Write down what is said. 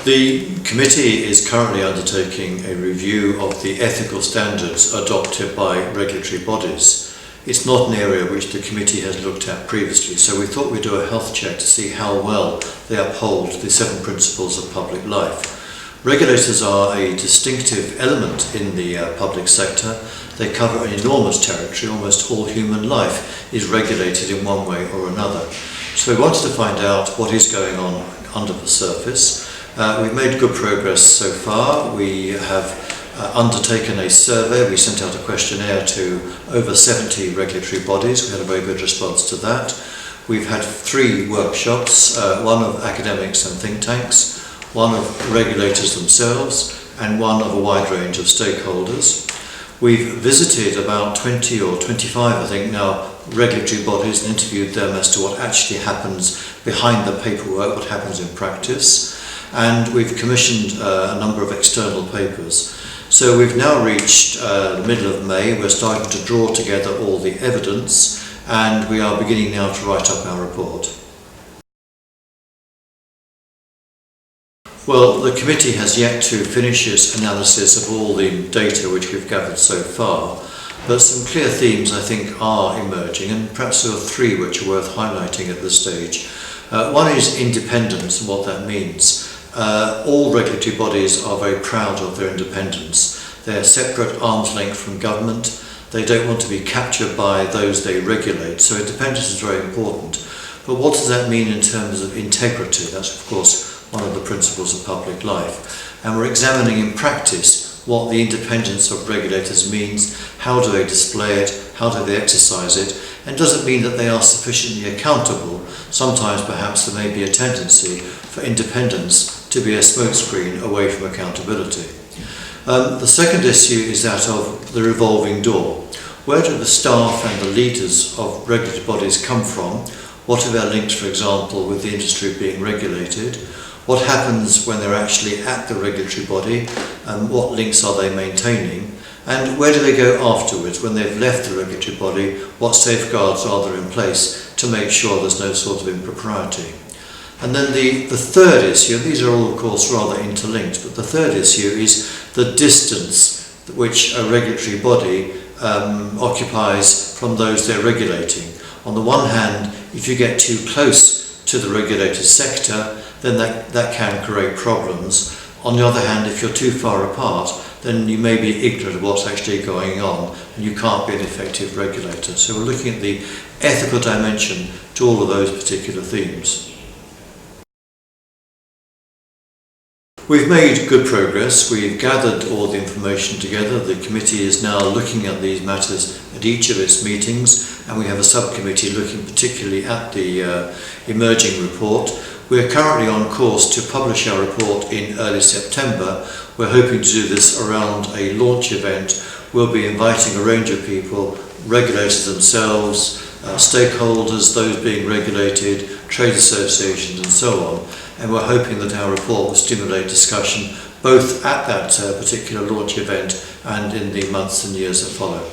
The committee is currently undertaking a review of the ethical standards adopted by regulatory bodies. It's not an area which the committee has looked at previously, so we thought we'd do a health check to see how well they uphold the 7 principles of public life. Regulators are a distinctive element in the public sector. They cover an enormous territory. Almost all human life is regulated in one way or another. So we wanted to find out what is going on under the surface. We've made good progress so far. We have undertaken a survey. We sent out a questionnaire to over 70 regulatory bodies. We had a very good response to that. We've had 3 workshops, one of academics and think tanks, one of regulators themselves, and one of a wide range of stakeholders. We've visited about 20 or 25, I think now, regulatory bodies and interviewed them as to what actually happens behind the paperwork, what happens in practice. And we've commissioned a number of external papers. So we've now reached the middle of May. We're starting to draw together all the evidence, and we are beginning now to write up our report. Well, the committee has yet to finish its analysis of all the data which we've gathered so far, but some clear themes I think are emerging, and perhaps there are 3 which are worth highlighting at this stage. One is independence and what that means. All regulatory bodies are very proud of their independence. They're separate arm's length from government. They don't want to be captured by those they regulate, so independence is very important. But what does that mean in terms of integrity? That's of course one of the principles of public life. And we're examining in practice what the independence of regulators means, how do they display it, how do they exercise it, and does it mean that they are sufficiently accountable? Sometimes perhaps there may be a tendency for independence to be a smokescreen away from accountability. The second issue is that of the revolving door. Where do the staff and the leaders of regulatory bodies come from? What are their links, for example, with the industry being regulated? What happens when they're actually at the regulatory body, and what links are they maintaining? And where do they go afterwards when they've left the regulatory body? What safeguards are there in place to make sure there's no sort of impropriety? And then the third issue, and these are all of course rather interlinked, but the third issue is the distance which a regulatory body occupies from those they're regulating. On the one hand, if you get too close to the regulated sector, then that can create problems. On the other hand, if you're too far apart, then you may be ignorant of what's actually going on and you can't be an effective regulator. So we're looking at the ethical dimension to all of those particular themes. We've made good progress. We've gathered all the information together. The committee is now looking at these matters at each of its meetings, and we have a subcommittee looking particularly at the emerging report. We're currently on course to publish our report in early September. We're hoping to do this around a launch event. We'll be inviting a range of people, regulators themselves, stakeholders, those being regulated, trade associations and so on. And we're hoping that our report will stimulate discussion both at that particular launch event and in the months and years that follow.